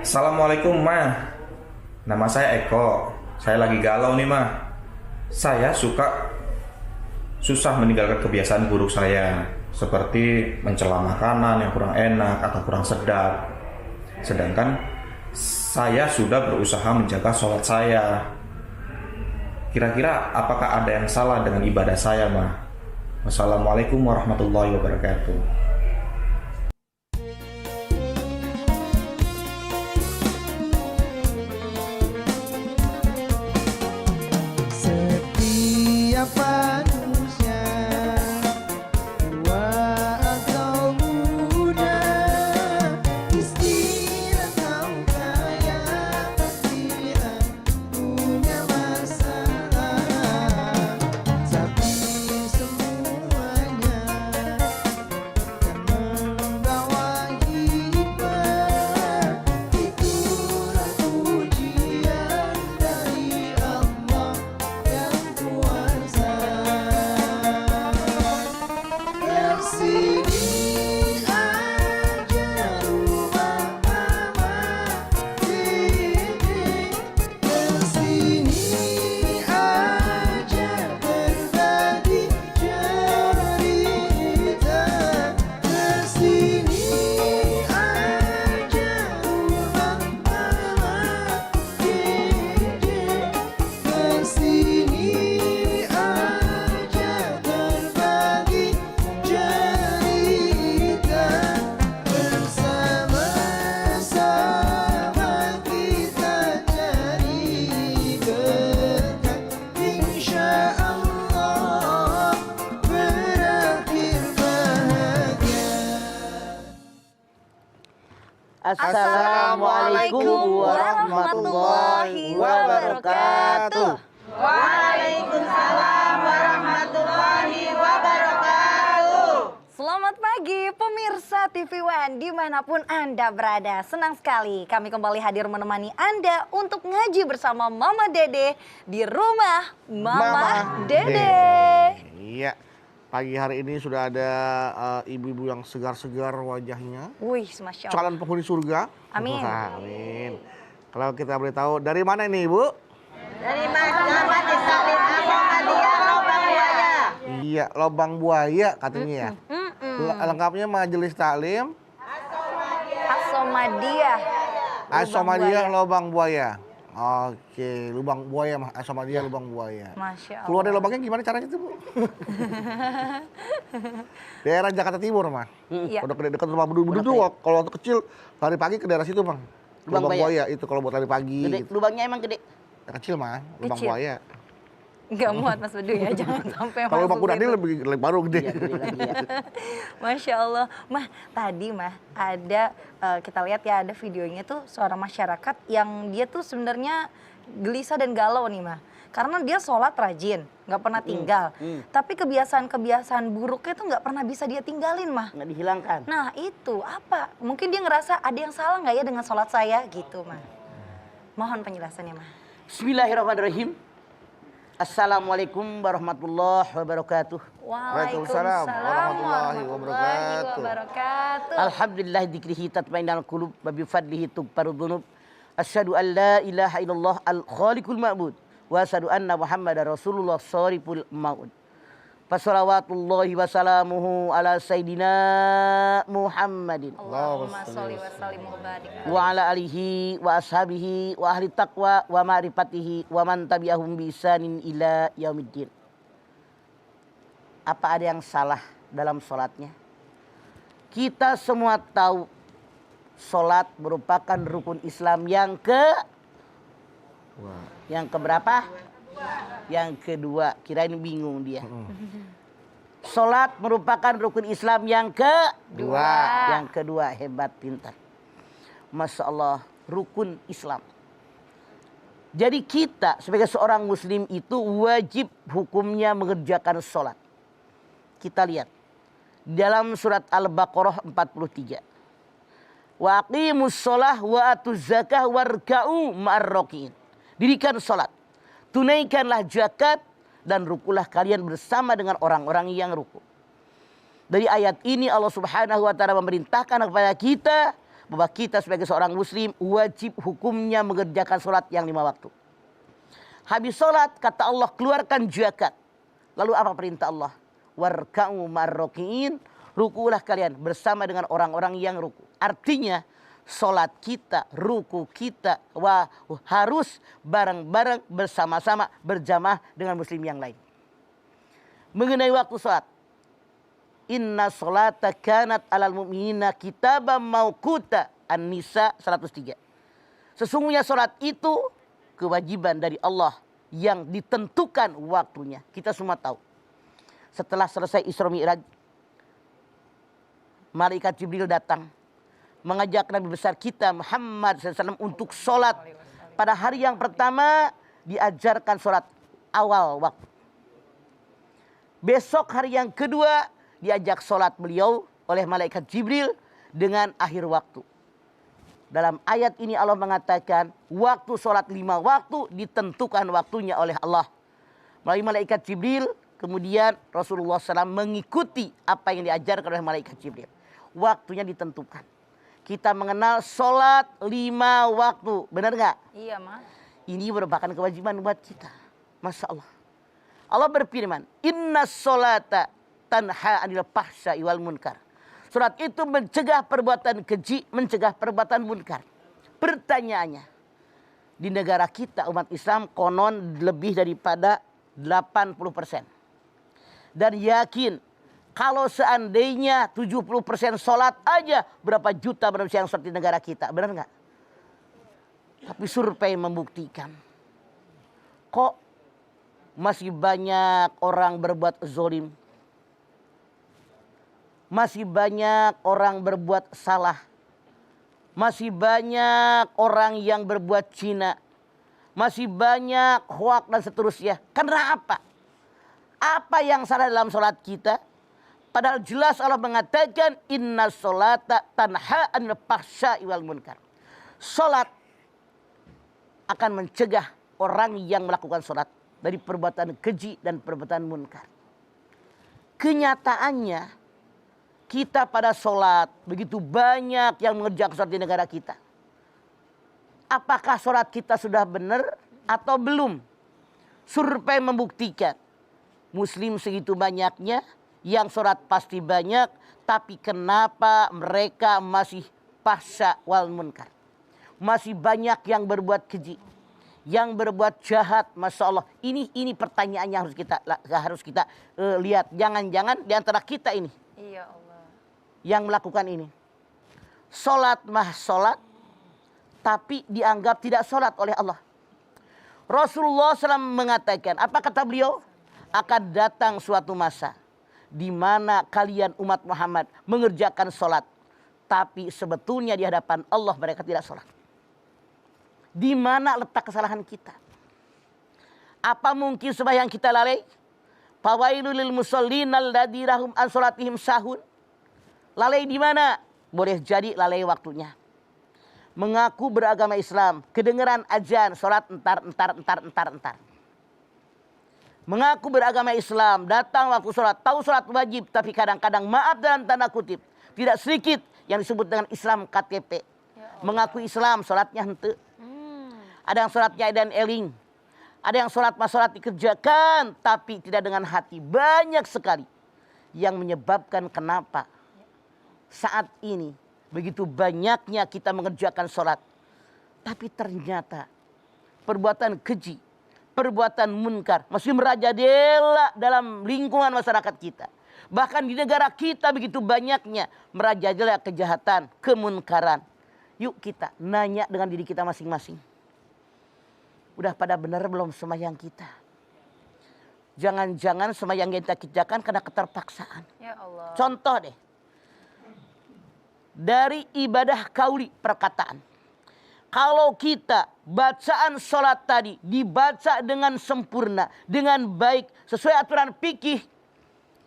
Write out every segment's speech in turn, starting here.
Assalamualaikum Mah. Nama saya Eko. Saya lagi galau nih Mah. Saya susah meninggalkan kebiasaan buruk saya, seperti mencela makanan yang kurang enak atau kurang sedap. Sedangkan saya sudah berusaha menjaga sholat saya. Kira-kira apakah ada yang salah dengan ibadah saya Mah? Wassalamualaikum warahmatullahi wabarakatuh. Setiap manusia tua atau muda, miskin atau kaya, pasti punya masalah. Tapi semuanya kan membawa hikmah. Itulah ujian dari Allah yang kuasa. Kesini aja rumah mama Dede, kesini aja berbagi cerita, kesini aja rumah mama Dede, kesini aja berbagi cerita, bersama-sama kita cari berkah, insya Allah berakhir bahagia. Assalamualaikum warahmatullahi wabarakatuh. Waalaikumsalam warahmatullahi wabarakatuh. Selamat pagi pemirsa TV One dimanapun Anda berada. Senang sekali kami kembali hadir menemani Anda untuk ngaji bersama Mama Dede di rumah Mama Dede. Iya, pagi hari ini sudah ada ibu-ibu yang segar-segar wajahnya. Wih, Masya Allah. Calon penghuni surga. Amin. Amin. Kalau kita boleh tahu, dari mana ini Ibu? Dari Majelis Taklim Muhammadiyah Lobang Buaya. Iya, Lobang Buaya katanya ya. Lengkapnya Majelis Taklim As-Somadiyah. As-Somadiyah Lobang Buaya. Oke, Lubang Buaya, As-Somadiyah Lubang Buaya. Masya Allah. Keluar dari lubangnya gimana caranya tuh Bu? Daerah Jakarta Timur mah. Iya. Udah dekat rumah Budu tuh kalau waktu kecil lari pagi ke daerah situ Bang. Lubang Lubang Buaya. Buaya itu kalau buat lari pagi. Gede, Gitu. lubangnya emang gede. Ya, kecil mah, Lubang Kecil. Buaya. Nggak muat Mas Bedu ya, jangan sampai Kalau Lubang masuk Kudani gitu. lebih baru gede. Iya, gede lagi ya. Masya Allah. Mah, tadi mah ada kita lihat ya ada videonya tuh seorang masyarakat yang dia tuh sebenarnya gelisah dan galau nih mah. Karena dia sholat rajin, nggak pernah tinggal. Tapi kebiasaan-kebiasaan buruknya tuh nggak pernah bisa dia tinggalin mah. Nggak dihilangkan. Nah itu apa? Mungkin dia ngerasa ada yang salah nggak ya dengan sholat saya gitu mah. Mohon penjelasannya mah. Bismillahirrahmanirrahim. Assalamualaikum warahmatullahi wabarakatuh. Waalaikumsalam warahmatullahi wabarakatuh. Alhamdulillah dzikrihi tatma'innul qulub wa bi fadlihi tughfaru dzunub. Asyhadu an la ilaha illallah al-khaliqul ma'bud wa asyhadu anna Muhammadar Rasulullah shariful maut. Fassalawatullahi wasalamuhu ala sayyidina Muhammadin Allahumma sholli wa sallim wa barik. wa ala alihi wa ashabihi wa ahli taqwa wa ma'rifatihi wa man tabi'ahum bi ihsanin ila yaumiddin. Apa ada yang salah dalam sholatnya? Kita semua tahu sholat merupakan rukun Islam yang keberapa? Yang kedua. Kirain bingung dia. Sholat merupakan rukun Islam yang kedua. Yang kedua, hebat, pintar. Masya Allah, rukun Islam. Jadi kita sebagai seorang muslim itu wajib hukumnya mengerjakan sholat. Kita lihat dalam surat Al-Baqarah 43. Wa aqimus sholah wa atuz zakah warka'u ma'ar raki'in. Dirikan sholat, tunaikanlah zakat dan rukulah kalian bersama dengan orang-orang yang ruku. Dari ayat ini Allah Subhanahu wa taala memerintahkan kepada kita bahwa kita sebagai seorang muslim wajib hukumnya mengerjakan sholat yang 5 waktu. Habis sholat kata Allah keluarkan zakat. Lalu apa perintah Allah? Warka'u marrokiin, rukulah kalian bersama dengan orang-orang yang ruku. Artinya sholat kita, ruku kita harus bareng-bareng bersama-sama berjamaah dengan muslim yang lain. Mengenai waktu sholat, inna sholata kanat alal mu'minina kitabam mauquta, An-Nisa 103. Sesungguhnya sholat itu kewajiban dari Allah yang ditentukan waktunya. Kita semua tahu. Setelah selesai Isra Mi'raj, malaikat Jibril datang mengajak Nabi besar kita Muhammad SAW untuk sholat. Pada hari yang pertama diajarkan sholat awal waktu. Besok hari yang kedua diajak sholat beliau oleh malaikat Jibril dengan akhir waktu. Dalam ayat ini Allah mengatakan waktu sholat 5 waktu ditentukan waktunya oleh Allah. Melalui malaikat Jibril, kemudian Rasulullah SAW mengikuti apa yang diajarkan oleh malaikat Jibril. Waktunya ditentukan. Kita mengenal sholat 5 waktu. Benar nggak? Iya, Mas. Ini merupakan kewajiban buat kita. Masya Allah. Allah berfirman, inna sholata tanha anil fahsya'i wal munkar. Sholat itu mencegah perbuatan keji, mencegah perbuatan munkar. Pertanyaannya, di negara kita umat Islam konon lebih daripada 80%. Dan yakin kalau seandainya 70% sholat aja, berapa juta manusia yang sholat di negara kita, benar nggak? Tapi survei membuktikan, kok masih banyak orang berbuat zolim, masih banyak orang berbuat salah, masih banyak orang yang berbuat zina, masih banyak hoak dan seterusnya. Karena apa? Apa yang salah dalam sholat kita? Padahal jelas Allah mengatakan inna sholata tanha anil fahsya'i wal munkar. Sholat akan mencegah orang yang melakukan sholat dari perbuatan keji dan perbuatan munkar. Kenyataannya kita pada sholat begitu banyak yang mengerjakan sholat di negara kita. Apakah sholat kita sudah benar atau belum? Survei membuktikan muslim segitu banyaknya, yang sholat pasti banyak, tapi kenapa mereka masih fahsya wal munkar? Masih banyak yang berbuat keji, yang berbuat jahat. Masya Allah, ini pertanyaan yang harus kita lihat. Jangan-jangan di antara kita ini Iya Allah. yang melakukan ini. Sholat mah sholat, tapi dianggap tidak sholat oleh Allah. Rasulullah SAW mengatakan, apa kata beliau? Akan datang suatu masa di mana kalian umat Muhammad mengerjakan sholat, tapi sebetulnya di hadapan Allah mereka tidak sholat. Di mana letak kesalahan kita? Apa mungkin sembahyang kita lalai? Fawailul lil musallin alladzi lahum an sholatihim sahun. Lalai di mana? Boleh jadi lalai waktunya. Mengaku beragama Islam, kedengeran azan, sholat entar. Mengaku beragama Islam, datang waktu sholat, tahu sholat wajib, tapi kadang-kadang maaf dalam tanda kutip, tidak sedikit yang disebut dengan Islam KTP. Mengaku Islam, sholatnya hente. Ada yang sholatnya edan eling. Ada yang sholat dikerjakan, tapi tidak dengan hati. Banyak sekali yang menyebabkan kenapa saat ini begitu banyaknya kita mengerjakan sholat, tapi ternyata perbuatan keji, perbuatan munkar masih merajalela dalam lingkungan masyarakat kita. Bahkan di negara kita begitu banyaknya merajalela kejahatan, kemunkaran. Yuk kita nanya dengan diri kita masing-masing. Udah pada benar belum sembahyang kita? Jangan-jangan sembahyang yang kita kerjakan karena keterpaksaan. Ya Allah. Contoh deh. Dari ibadah kauli perkataan. Kalau kita bacaan sholat tadi dibaca dengan sempurna, dengan baik, sesuai aturan fikih,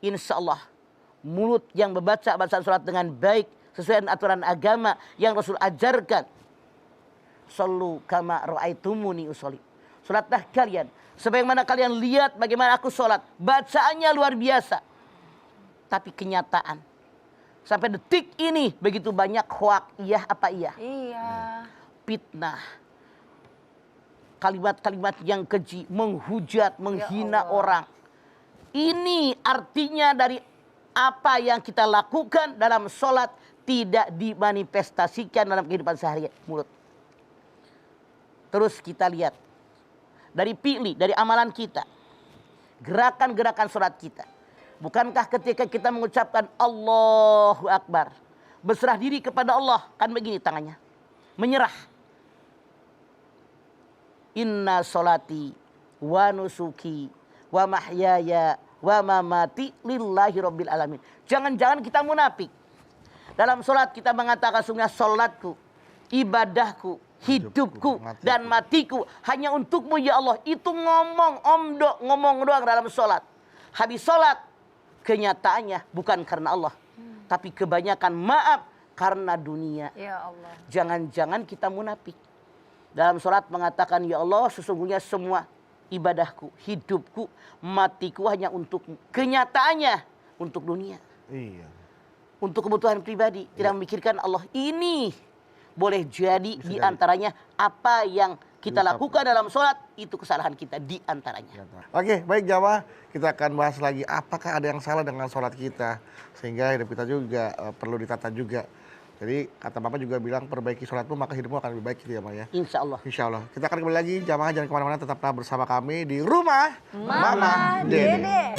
insya Allah mulut yang membaca bacaan sholat dengan baik, sesuai dengan aturan agama yang Rasul ajarkan. Sallu kama ra'aitumuni usolli. Sholatlah kalian sebagaimana kalian lihat bagaimana aku sholat. Bacaannya luar biasa. Tapi kenyataan Sampai detik ini begitu banyak hoak, iya apa iya? Iya. Fitnah. Kalimat-kalimat yang keji, menghujat, menghina Allah. orang. Ini artinya dari apa yang kita lakukan dalam sholat tidak dimanifestasikan dalam kehidupan sehari mulut. Terus kita lihat dari pilih, dari amalan kita, gerakan-gerakan sholat kita. Bukankah ketika kita mengucapkan Allahu Akbar, berserah diri kepada Allah, kan begini tangannya, menyerah. Inna sholati wa nusuki wa mahyaya wa mamati lillahi rabbil alamin. Jangan-jangan kita munafik. Dalam sholat kita mengatakan sungguh sholatku, ibadahku, hidupku dan matiku hanya untukmu ya Allah. Itu ngomong doang dalam sholat. Habis sholat kenyataannya bukan karena Allah, tapi kebanyakan maaf karena dunia. Ya Allah. Jangan-jangan kita munafik. Dalam sholat mengatakan ya Allah sesungguhnya semua ibadahku, hidupku, matiku hanya untukmu. Kenyataannya untuk dunia. Iya. Untuk kebutuhan pribadi, tidak memikirkan Allah. Ini boleh jadi di antaranya apa yang kita lakukan dalam sholat, itu kesalahan kita di antaranya. Oke, baik jamaah. Kita akan bahas lagi apakah ada yang salah dengan sholat kita. Sehingga hidup kita juga perlu ditata juga. Jadi kata Bapak juga bilang perbaiki sholatmu maka hidupmu akan lebih baik gitu ya Pak ya. Insya Allah. Insya Allah. Kita akan kembali lagi, jamaah jangan kemana-mana, tetaplah bersama kami di Rumah Mama Dede.